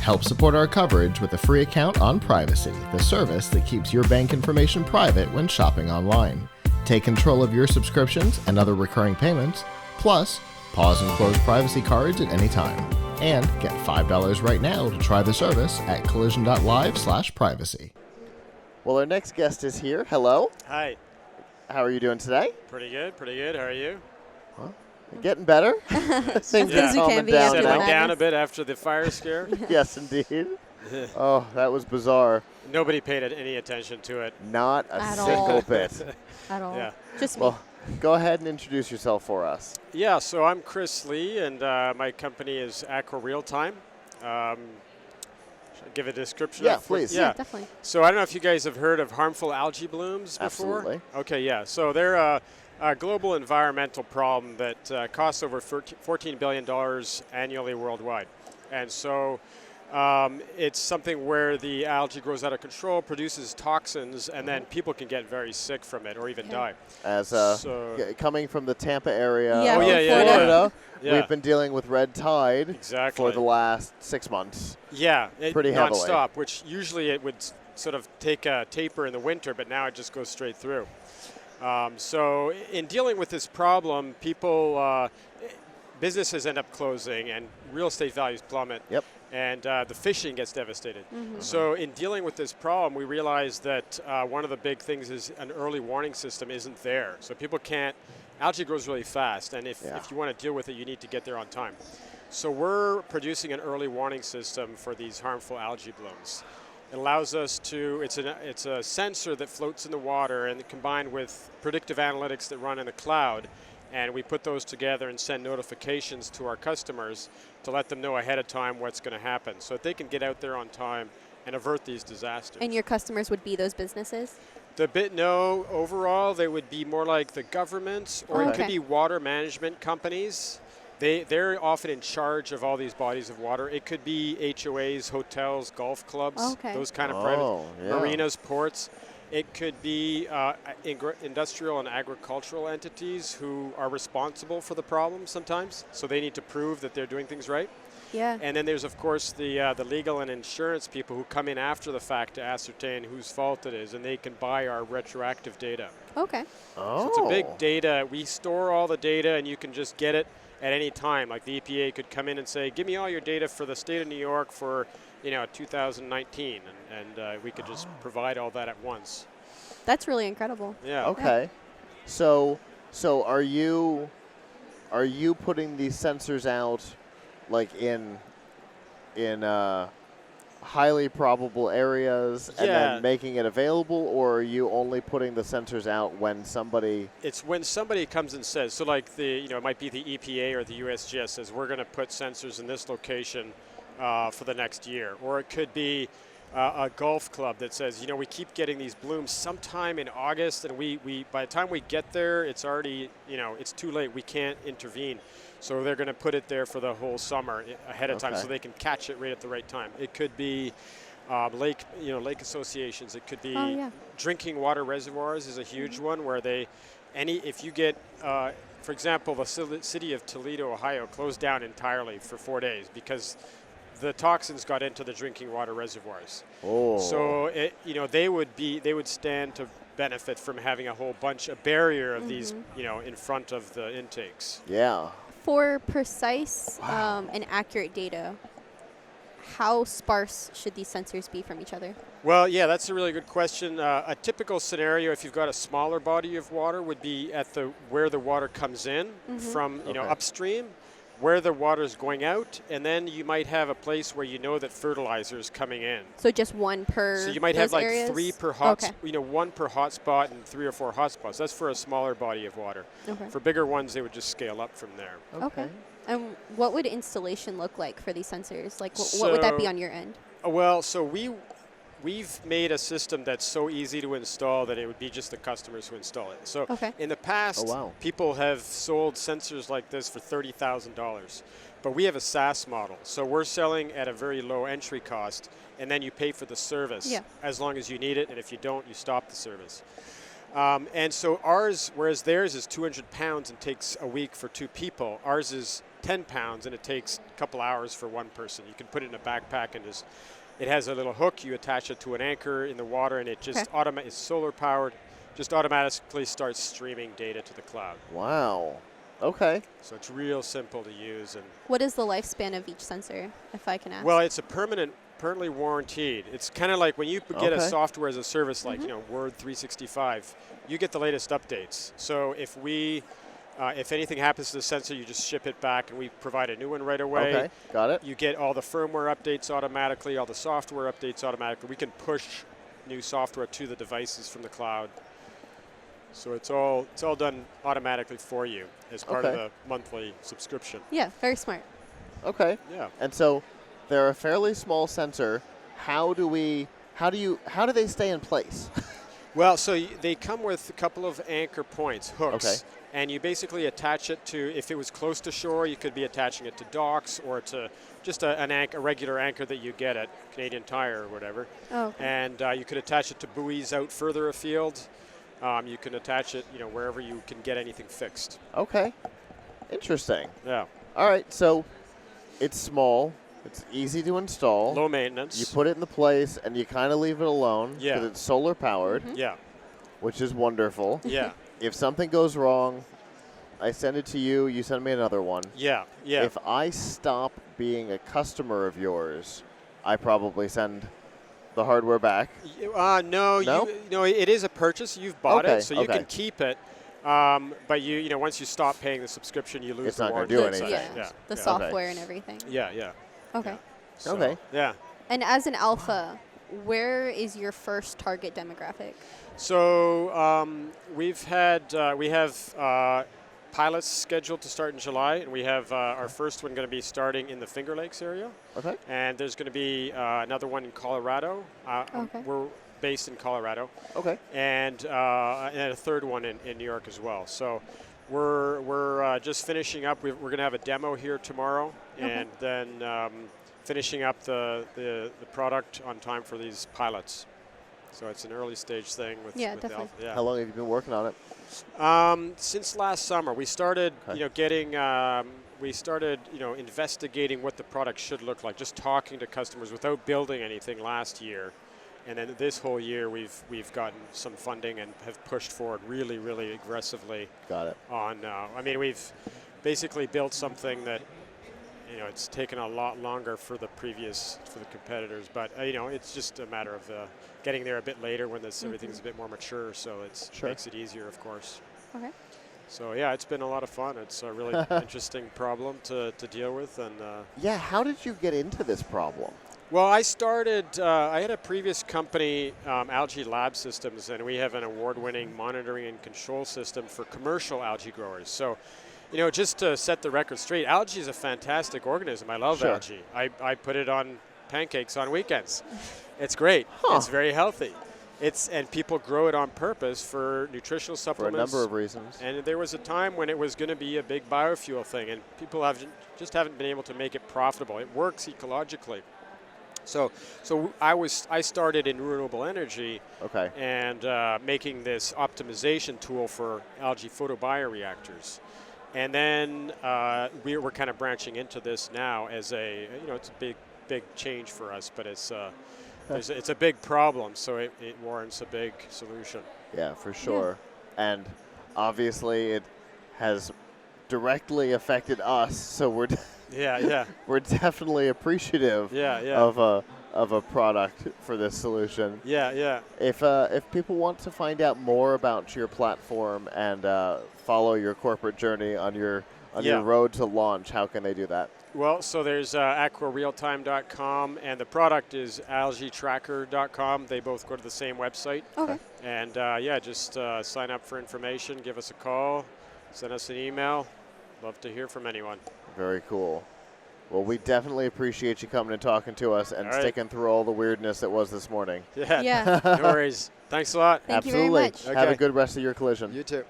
Help support our coverage with a free account on Privacy, the service that keeps your bank information private when shopping online. Take control of your subscriptions and other recurring payments, plus pause and close privacy cards at any time. And get $5 right now to try the service at collision.live/privacy. Well, our next guest is here. Hello. Hi. How are you doing today? Pretty good, pretty good. How are you? Well, getting better. Things Yeah. are calming be down after Settling now. that. down a bit after the fire scare. Yes, indeed. Oh, that was bizarre. Nobody paid any attention to it. Not a At single all. bit. At all. Yeah. Just me. Well, go ahead and introduce yourself for us. Yeah, so I'm Chris Lee, and my company is Aqua Real Time. Should I give a description? Yeah, of what- please. yeah, definitely. So I don't know if you guys have heard of harmful algae blooms before. Absolutely. Okay, yeah. So they're a global environmental problem that costs over $14 billion annually worldwide. And so it's something where the algae grows out of control, produces toxins, and then people can get very sick from it or even die. As So- coming from the Tampa area Yeah, of Oh, yeah, yeah, Florida, yeah. we've been dealing with red tide Exactly. for the last 6 months. Yeah, pretty heavily. non-stop, which usually it would sort of take a taper in the winter, but now it just goes straight through. So in dealing with this problem, businesses end up closing and real estate values plummet. Yep. And the fishing gets devastated. So in dealing with this problem, we realized that one of the big things is an early warning system isn't there. So people can't, algae grows really fast, and if you want to deal with it, you need to get there on time. So we're producing an early warning system for these harmful algae blooms. It allows us to, it's a sensor that floats in the water and combined with predictive analytics that run in the cloud. And we put those together and send notifications to our customers to let them know ahead of time what's going to happen so that they can get out there on time and avert these disasters. And your customers would be those businesses? No, overall, they would be more like the governments, or it Okay. could be water management companies. They're often in charge of all these bodies of water. It could be HOAs, hotels, golf clubs, Okay. those kind of Oh, private yeah. marinas, ports. It could be industrial and agricultural entities who are responsible for the problem sometimes, so they need to prove that they're doing things right. Yeah. And then there's, of course, the legal and insurance people who come in after the fact to ascertain whose fault it is, and they can buy our retroactive data. Okay. Oh. So it's a big data. We store all the data, and you can just get it at any time. Like the EPA could come in and say, give me all your data for the state of New York for 2019, and we could just provide all that at once. That's really incredible. Yeah. Okay. So are you putting these sensors out like in highly probable areas and Yeah. then making it available, or are you only putting the sensors out when somebody? It's when somebody comes and says, so like it might be the EPA or the USGS says, we're going to put sensors in this location for the next year. Or it could be a golf club that says, we keep getting these blooms sometime in August, and we by the time we get there, it's already, it's too late. We can't intervene. So they're going to put it there for the whole summer ahead of time so they can catch it right at the right time. It could be lake associations. It could be drinking water reservoirs is a huge one where if you get, for example, the city of Toledo, Ohio closed down entirely for 4 days because the toxins got into the drinking water reservoirs. Oh. So they would stand to benefit from having a barrier of these, in front of the intakes. Yeah. For precise and accurate data, how sparse should these sensors be from each other? Well, yeah, that's a really good question. A typical scenario, if you've got a smaller body of water, would be at where the water comes in from, upstream, where the water is going out, and then you might have a place where that fertilizer is coming in. So just one per. So you might those have like areas? 3 per one per hot spot and 3 or 4 hot spots. That's for a smaller body of water. Okay. For bigger ones, they would just scale up from there. Okay. And what would installation look like for these sensors? Like, what would that be on your end? Well, so we've made a system that's so easy to install that it would be just the customers who install it. So in the past, people have sold sensors like this for $30,000. But we have a SaaS model. So we're selling at a very low entry cost, and then you pay for the service as long as you need it, and if you don't, you stop the service. And so ours, whereas theirs is 200 pounds and takes a week for 2 people, ours is 10 pounds and it takes a couple hours for 1 person. You can put it in a backpack and just, it has a little hook. You attach it to an anchor in the water and it just it's solar powered, just automatically starts streaming data to the cloud. Wow. Okay. So it's real simple to use. And What is the lifespan of each sensor, if I can ask? well, it's a permanently warranted. It's kind of like when you get a software as a service like Word 365, you get the latest updates. So if if anything happens to the sensor, you just ship it back and we provide a new one right away. Okay, got it. You get all the firmware updates automatically, all the software updates automatically. We can push new software to the devices from the cloud. So it's all done automatically for you as part of the monthly subscription. Yeah, very smart. Okay. Yeah. And so they're a fairly small sensor. How do they stay in place? Well, so they come with a couple of anchor points, hooks. Okay. And you basically attach it to, if it was close to shore, you could be attaching it to docks or to just a regular anchor that you get at Canadian Tire or whatever. Oh, okay. And you could attach it to buoys out further afield. You can attach it, wherever you can get anything fixed. Okay. Interesting. Yeah. All right, so it's small. It's easy to install. Low maintenance. You put it in the place, and you kind of leave it alone. Yeah. Because it's solar powered. Yeah. Which is wonderful. Yeah. If something goes wrong, I send it to you. You send me another one. Yeah. Yeah. If I stop being a customer of yours, I probably send the hardware back. No. It is a purchase. You've bought it, so you Okay. can keep it. But once you stop paying the subscription, you lose It's the not gonna warranty. do inside. anything. Yeah, Yeah. the Yeah. software and everything. Yeah. Okay. So, Okay. Yeah. And as an alpha, where is your first target demographic? So we have pilots scheduled to start in July, and we have our first one going to be starting in the Finger Lakes area. Okay. And there's going to be another one in Colorado. Okay. We're based in Colorado. Okay. And a third one in New York as well. So we're just finishing up. We're going to have a demo here tomorrow, and then finishing up the product on time for these pilots. So it's an early stage thing with definitely. Alpha. Yeah. How long have you been working on it? Since last summer, we started, investigating what the product should look like, just talking to customers without building anything last year. And then this whole year, we've gotten some funding and have pushed forward really, really aggressively. Got it. We've basically built something that, it's taken a lot longer for the competitors, but it's just a matter of getting there a bit later when everything's a bit more mature, so it makes it easier, of course. Okay. So yeah, it's been a lot of fun. It's a really interesting problem to deal with, and how did you get into this problem? well, I had a previous company, Algae Lab Systems, and we have an award-winning monitoring and control system for commercial algae growers. So, just to set the record straight, algae is a fantastic organism. I love algae. I put it on pancakes on weekends. It's great. It's very healthy. And people grow it on purpose for nutritional supplements. For a number of reasons. And there was a time when it was going to be a big biofuel thing, and people haven't been able to make it profitable. It works ecologically. So I started in renewable energy and making this optimization tool for algae photobioreactors. And then we're kind of branching into this now as it's a big change for us, but it's a big problem, so it warrants a big solution. Yeah, for sure. Yeah. And obviously it has directly affected us, so we're we're definitely appreciative of a product for this solution. If people want to find out more about your platform and follow your corporate journey on your road to launch, how can they do that? Well, so there's aquarealtime.com, and the product is algaetracker.com. They both go to the same website. Okay. And just sign up for information, give us a call, send us an email. Love to hear from anyone. Very cool. Well, we definitely appreciate you coming and talking to us and sticking through all the weirdness that was this morning. Yeah. No worries. Thanks a lot. Thank you very much. Have a good rest of your collision. You too.